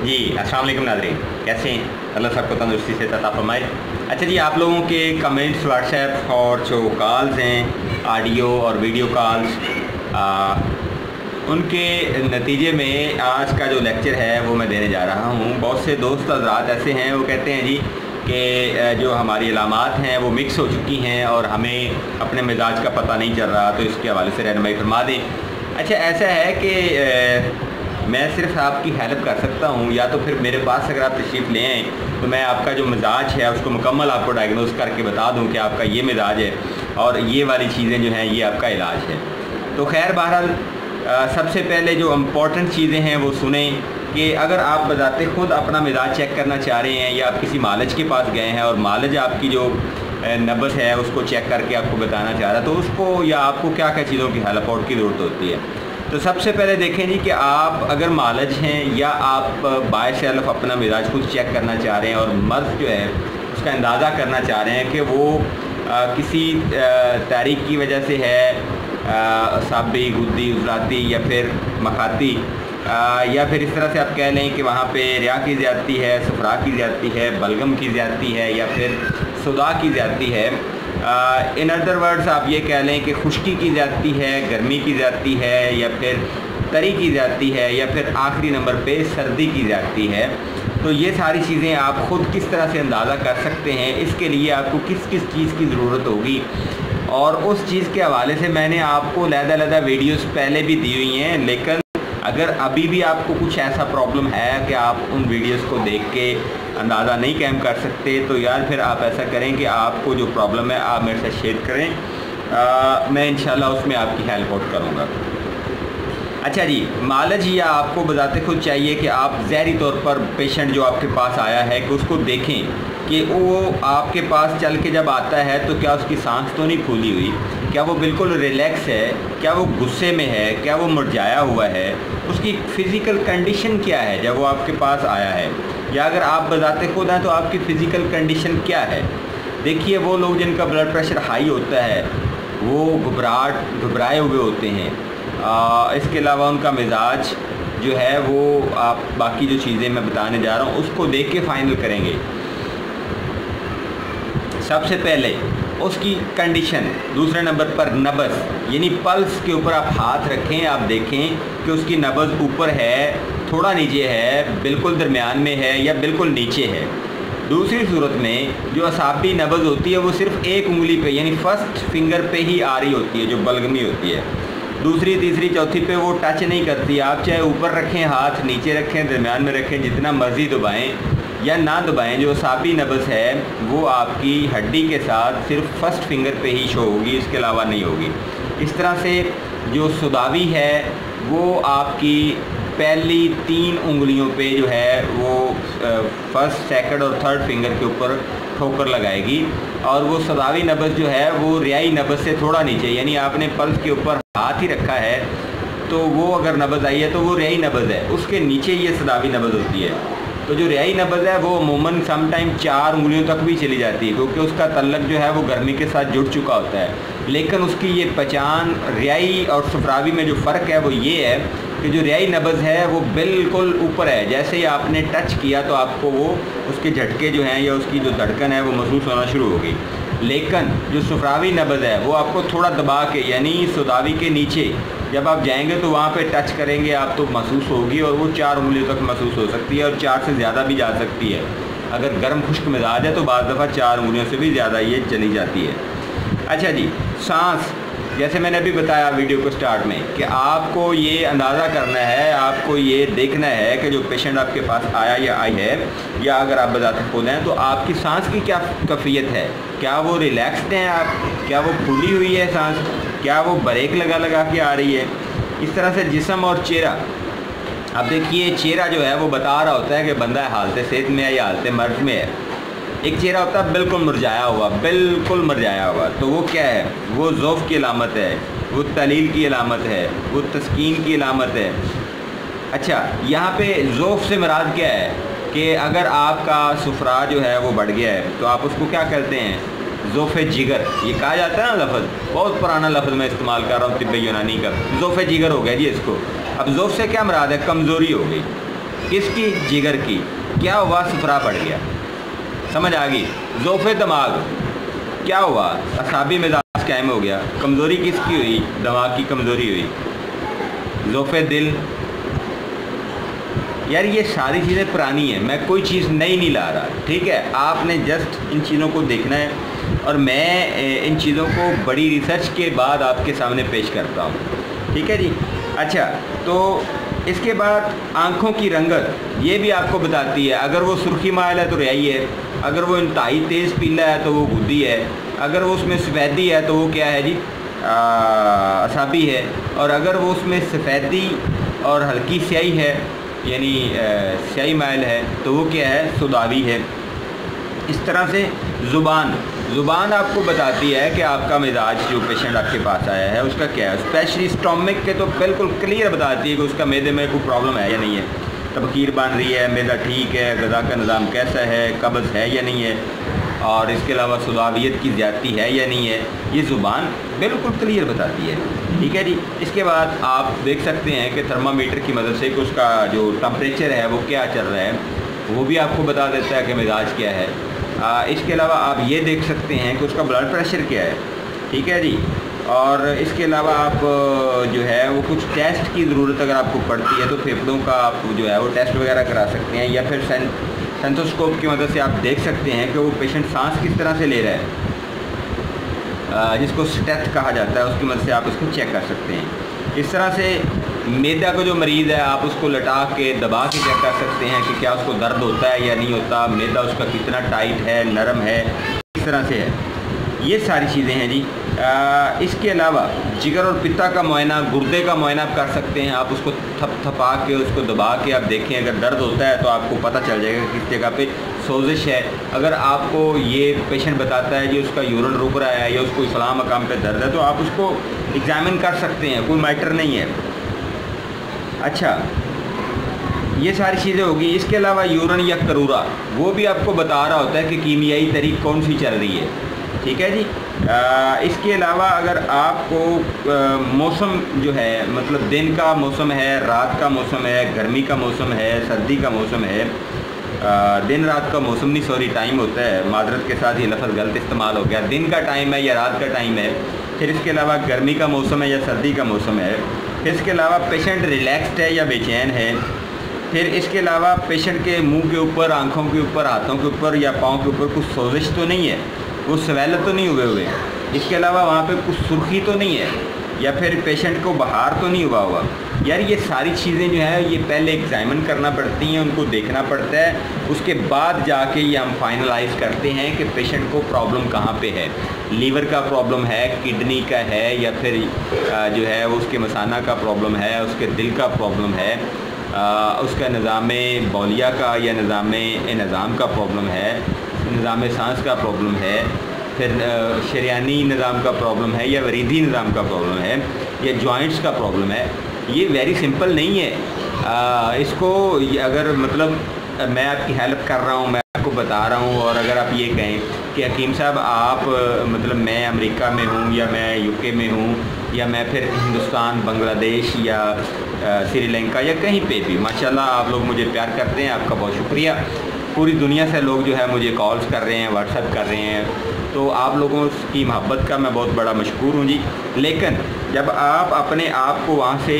जी अस्सलाम वालेकुम नाज़रीन, कैसे हैं? अल्लाह सबको तंदुरुस्ती से अता फरमाए। अच्छा जी, आप लोगों के कमेंट्स व्हाट्सएप और जो कॉल्स हैं ऑडियो और वीडियो कॉल्स, उनके नतीजे में आज का जो लेक्चर है वो मैं देने जा रहा हूँ। बहुत से दोस्त हज़रात ऐसे हैं, वो कहते हैं जी कि जो हमारी अलामात हैं वो मिक्स हो चुकी हैं और हमें अपने मिजाज का पता नहीं चल रहा, तो इसके हवाले से रहनुमाई फरमा दें। अच्छा, ऐसा है कि मैं सिर्फ आपकी हेल्प कर सकता हूँ, या तो फिर मेरे पास अगर आप तशरीफ़ ले आएँ तो मैं आपका जो मिजाज है उसको मुकम्मल आपको डायग्नोस करके बता दूँ कि आपका ये मिजाज है और ये वाली चीज़ें जो हैं ये आपका इलाज है। तो खैर बहरहाल सबसे पहले जो इम्पॉर्टेंट चीज़ें हैं वो सुने कि अगर आप बजाते ख़ुद अपना मिजाज चेक करना चाह रहे हैं या आप किसी मालिज के पास गए हैं और मालिज आपकी जो नब्ज़ है उसको चेक करके आपको बताना चाह रहा है, तो उसको या आपको क्या क्या चीज़ों की हेल्प आउट की ज़रूरत होती है। तो सबसे पहले देखें जी कि आप अगर मालिज हैं या आप बाय सेल्फ अपना मिजाज खुद चेक करना चाह रहे हैं और मर्ज़ जो है उसका अंदाज़ा करना चाह रहे हैं कि वो किसी तारीख की वजह से है, साबी, गुद्दी, उजराती या फिर मखाती, या फिर इस तरह से आप कह लें कि वहाँ पे रिया की ज़्यादती है, सफरा की ज़्यादती है, बलगम की ज़्यादती है या फिर सुदा की ज़्यादती है। इन अदर वर्ड्स आप ये कह लें कि खुश्की की ज़्यादती है, गर्मी की ज़्यादती है या फिर तरी की ज़्यादती है या फिर आखिरी नंबर पे सर्दी की ज़्यादती है। तो ये सारी चीज़ें आप ख़ुद किस तरह से अंदाज़ा कर सकते हैं, इसके लिए आपको किस किस चीज़ की ज़रूरत होगी, और उस चीज़ के हवाले से मैंने आपको अलग-अलग वीडियोस पहले भी दी हुई हैं। लेकिन अगर अभी भी आपको कुछ ऐसा प्रॉब्लम है कि आप उन वीडियोस को देख के अंदाज़ा नहीं कायम कर सकते, तो यार फिर आप ऐसा करें कि आपको जो प्रॉब्लम है आप मेरे साथ शेयर करें, मैं इंशाल्लाह उसमें आपकी हेल्प आउट करूँगा। अच्छा जी, मालिज या आपको बताते खुद चाहिए कि आप ज़हरी तौर पर पेशेंट जो आपके पास आया है कि उसको देखें कि वो आपके पास चल के जब आता है तो क्या उसकी सांस तो नहीं फूली हुई, क्या वो बिल्कुल रिलैक्स है, क्या वो गुस्से में है, क्या वो मुरझाया हुआ है, उसकी फ़िज़िकल कंडीशन क्या है जब वो आपके पास आया है, या अगर आप बताते खुद हैं तो आपकी फ़िज़िकल कंडीशन क्या है। देखिए, वो लोग जिनका ब्लड प्रेशर हाई होता है वो घबराए हुए होते हैं। इसके अलावा उनका मिजाज जो है वो आप बाकी जो चीज़ें मैं बताने जा रहा हूँ उसको देख के फ़ाइनल करेंगे। सबसे पहले उसकी कंडीशन, दूसरे नंबर पर नब्ज़ यानी पल्स के ऊपर आप हाथ रखें, आप देखें कि उसकी नब्ज़ ऊपर है, थोड़ा नीचे है, बिल्कुल दरमियान में है या बिल्कुल नीचे है। दूसरी सूरत में जो असाबी नब्ज़ होती है वो सिर्फ़ एक उंगली पे यानी फर्स्ट फिंगर पे ही आ रही होती है, जो बलगमी होती है। दूसरी, तीसरी, चौथी पे वो टच नहीं करती। आप चाहे ऊपर रखें हाथ, नीचे रखें, दरमियान में रखें, जितना मर्ज़ी दबाएँ या ना दबाएं, जो असाबी नब्ज़ है वो आपकी हड्डी के साथ सिर्फ फर्स्ट फिंगर पे ही शो होगी, इसके अलावा नहीं होगी। इस तरह से जो सुदावी है वो आपकी पहली 3 उंगलियों पे जो है वो फर्स्ट, सेकंड और थर्ड फिंगर के ऊपर ठोकर लगाएगी, और वो सदावी नब्ज़ जो है वो रियाई नब्ज़ से थोड़ा नीचे, यानी आपने पल्स के ऊपर हाथ ही रखा है तो वो अगर नब्ज़ आई है तो वो रियाई नब्ज़ है, उसके नीचे ये सदावी नब्ज़ होती है। तो जो रियाई नब्ज़ है वो अमूमन समटाइम 4 उंगलियों तक भी चली जाती है, क्योंकि उसका तल्लक जो है वो गर्मी के साथ जुड़ चुका होता है। लेकिन उसकी ये पहचान रियाई और सफरावी में जो फ़र्क है वो ये है कि जो रियाई नब्ज़ है वो बिल्कुल ऊपर है, जैसे ही आपने टच किया तो आपको वो उसके झटके जो हैं या उसकी जो धड़कन है वो महसूस होना शुरू होगी। लेकिन जो सफरावी नब्ज़ है वो आपको थोड़ा दबा के यानी सुदावी के नीचे जब आप जाएंगे तो वहाँ पे टच करेंगे आप तो महसूस होगी, और वो 4 उंगलियों तक महसूस हो सकती है और 4 से ज़्यादा भी जा सकती है। अगर गर्म खुश्क मिजाज है तो बाज़ दफ़ा 4 उंगलियों से भी ज़्यादा ये चली जाती है। अच्छा जी, सांस, जैसे मैंने अभी बताया वीडियो को स्टार्ट में कि आपको ये अंदाज़ा करना है, आपको ये देखना है कि जो पेशेंट आपके पास आया या आई है, या अगर आप बताते खुद हैं तो आपकी सांस की क्या कैफियत है, क्या वो रिलैक्सड हैं आप, क्या वो फूली हुई है सांस, क्या वो ब्रेक लगा के आ रही है। इस तरह से जिस्म और चेहरा, अब देखिए चेहरा जो है वो बता रहा होता है कि बंदा हालत सेहत में है या हालत मर्ज में है। एक चेहरा होता है बिल्कुल मुरझाया हुआ, बिल्कुल मुरझाया हुआ, तो वो क्या है, वो ज़ौफ़ की अलामत है, वो तलील की अलामत है, वो तस्कीन की अलामत है। अच्छा, यहाँ पे ज़ौफ़ से मुराद क्या है कि अगर आपका सुफरा जो है वो बढ़ गया है तो आप उसको क्या कहते हैं, ज़ौफ़ जिगर, ये कहा जाता है ना लफ्ज़, बहुत पुराना लफ्ज़ मैं इस्तेमाल कर रहा हूँ तिब्बे यूनानी का, ज़ौफ़ जिगर हो गया जी इसको। अब ज़ौफ़ से क्या मुराद है, कमज़ोरी हो गई। किस की? जिगर की। क्या हुआ? सफरा पड़ गया। समझ आ गई? ज़ोफ़े दिमाग, क्या हुआ? असाबी मिजाज कायम हो गया। कमज़ोरी किसकी हुई? दिमाग की कमज़ोरी हुई। ज़ोफ़े दिल, यार ये सारी चीज़ें पुरानी हैं, मैं कोई चीज़ नई नहीं ला रहा, ठीक है? आपने जस्ट इन चीज़ों को देखना है और मैं इन चीज़ों को बड़ी रिसर्च के बाद आपके सामने पेश करता हूँ, ठीक है जी। अच्छा, तो इसके बाद आँखों की रंगत, ये भी आपको बताती है। अगर वो सुर्खी माइल है तो रियाई है, अगर वो इंतहाई तेज़ पीला है तो वो गुद्दी है, अगर वो उसमें सफ़ेदी है तो वो क्या है जी? असाबी है, और अगर वो उसमें सफ़ेदी और हल्की स्याही है यानी स्याही माइल है तो वो क्या है? सुदावी है। इस तरह से ज़ुबान आपको बताती है कि आपका मिजाज जो पेशेंट आपके पास आया है उसका क्या है। स्पेशली स्टोमिक के तो बिल्कुल क्लियर बताती है कि उसका मैदे में कोई प्रॉब्लम है या नहीं है, तबखीर बन रही है, मैदा ठीक है, ग़िज़ा का निज़ाम कैसा है, कब्ज़ है या नहीं है, और इसके अलावा सुदावियत की ज़्यादती है या नहीं है, ये ज़ुबान बिल्कुल क्लियर बताती है, ठीक है जी। इसके बाद आप देख सकते हैं कि थर्मामीटर की मदद से कि उसका जो टेम्परेचर है वो क्या चल रहा है, वो भी आपको बता देता है कि मिजाज क्या है। इसके अलावा आप ये देख सकते हैं कि उसका ब्लड प्रेशर क्या है, ठीक है जी। और इसके अलावा आप जो है वो कुछ टेस्ट की ज़रूरत अगर आपको पड़ती है तो फेफड़ों का आप जो है वो टेस्ट वगैरह करा सकते हैं, या फिर सेंथोस्कोप की मदद से आप देख सकते हैं कि वो पेशेंट सांस किस तरह से ले रहा है, जिसको स्टेथ कहा जाता है, उसकी मदद से आप इसको चेक कर सकते हैं। इस तरह से मैदा का जो मरीज़ है आप उसको लटा के दबा के चेक कर सकते हैं कि क्या उसको दर्द होता है या नहीं होता, मैदा उसका कितना टाइट है, नरम है, इस तरह से है। ये सारी चीज़ें हैं जी। इसके अलावा जिगर और पित्ता का मुआयना, गुर्दे का मुआयना आप कर सकते हैं। आप उसको थपा के उसको दबा के आप देखें, अगर दर्द होता है तो आपको पता चल जाएगा किस जगह पे सोजिश है। अगर आपको ये पेशेंट बताता है कि उसका यूरिन रुक रहा है या उसको फलां मकाम पे दर्द है तो आप उसको एग्ज़ामिन कर सकते हैं, कोई मैटर नहीं है। अच्छा, ये सारी चीज़ें होगी। इसके अलावा यूरिन या करूरा, वो भी आपको बता रहा होता है कि कीमियाई तरीक़ कौन सी चल रही है, ठीक है जी। इसके अलावा अगर आपको मौसम जो है, मतलब दिन का मौसम है, रात का मौसम है, गर्मी का मौसम है, सर्दी का मौसम है, दिन रात का मौसम नहीं, सॉरी टाइम होता है, मादरत के साथ ये लफ्ज़ गलत इस्तेमाल हो गया, दिन का टाइम है या रात का टाइम है, फिर इसके अलावा गर्मी का मौसम है या सर्दी का मौसम है, फिर इसके अलावा पेशेंट रिलैक्स्ड है या बेचैन है, फिर इसके अलावा पेशेंट के मुंह के ऊपर, आँखों के ऊपर, हाथों के ऊपर या पाँव के ऊपर कुछ सोजिश तो नहीं है, वो सवैल तो नहीं हुए, इसके अलावा वहाँ पे कुछ सुर्खी तो नहीं है, या फिर पेशेंट को बहार तो नहीं हुआ। यार ये सारी चीज़ें जो है ये पहले एग्जामिन करना पड़ती हैं, उनको देखना पड़ता है, उसके बाद जाके ये हम फाइनलाइज करते हैं कि पेशेंट को प्रॉब्लम कहाँ पे है। लीवर का प्रॉब्लम है, किडनी का है, या फिर जो है उसके मसाना का प्रॉब्लम है, उसके दिल का प्रॉब्लम है, उसका निज़ाम बौलिया का या निज़ाम का प्रॉब्लम है, निज़ाम सांस का प्रॉब्लम है, फिर शरियानी निज़ाम का प्रॉब्लम है, या वरीदी निज़ाम का प्रॉब्लम है, या जॉइंट्स का प्रॉब्लम है। ये वेरी सिंपल नहीं है। इसको अगर मतलब मैं आपकी हेल्प कर रहा हूँ, मैं आपको बता रहा हूँ, और अगर आप ये कहें कि हकीम साहब आप मतलब मैं अमेरिका में हूँ या मैं यूके में हूँ या मैं फिर हिंदुस्तान, बांग्लादेश या श्रीलंका या कहीं पे भी, माशाल्लाह आप लोग मुझे प्यार करते हैं, आपका बहुत शुक्रिया। पूरी दुनिया से लोग जो है मुझे कॉल्स कर रहे हैं, व्हाट्सएप कर रहे हैं, तो आप लोगों की मोहब्बत का मैं बहुत बड़ा मशकूर हूँ जी। लेकिन जब आप अपने आप को वहाँ से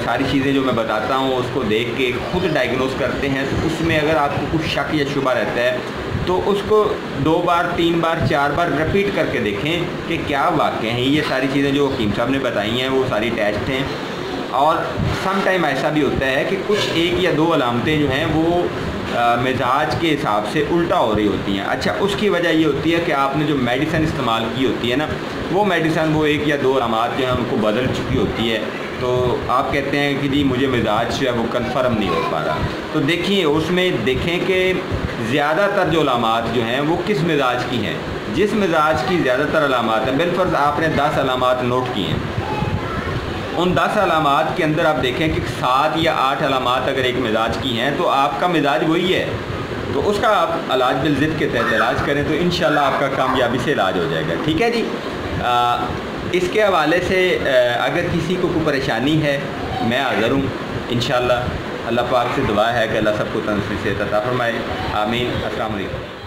सारी चीज़ें जो मैं बताता हूँ उसको देख के खुद डायग्नोस करते हैं, तो उसमें अगर आपको कुछ शक या शुबा रहता है तो उसको 2 बार 3 बार 4 बार रिपीट करके देखें कि क्या वाक़ई हैं ये सारी चीज़ें जो हकीम साहब ने बताई हैं, वो सारी टेस्ट हैं। और सम टाइम ऐसा भी होता है कि कुछ 1 या 2 अलामतें जो हैं वो मिजाज के हिसाब से उल्टा हो रही होती हैं। अच्छा, उसकी वजह ये होती है कि आपने जो मेडिसिन इस्तेमाल की होती है ना, वो मेडिसिन वो 1 या 2 अलामात जो हैं उनको बदल चुकी होती है, तो आप कहते हैं कि जी मुझे मिजाज जो है वो कन्फर्म नहीं हो पा रहा। तो देखिए उसमें देखें कि ज़्यादातर जो अलामात जो हैं वो किस मिजाज की हैं। जिस मिजाज की ज़्यादातर अलामात हैं, बिलफर्ज आपने 10 अलामात नोट किए हैं, उन 10 अलामात के अंदर आप देखें कि 7 या 8 अलामात अगर एक मिजाज की हैं तो आपका मिजाज वही है, तो उसका आप इलाज बिलज़िद के तहत इलाज करें तो इंशाल्लाह आपका कामयाबी से इलाज हो जाएगा। ठीक है जी। इसके हवाले से अगर किसी को कोई परेशानी है मैं हाज़िर हूँ इंशाल्लाह। اللہ پاک سے دعا ہے کہ اللہ سب کو تندرستی سے عطا فرمائے، آمین۔ السلام علیکم۔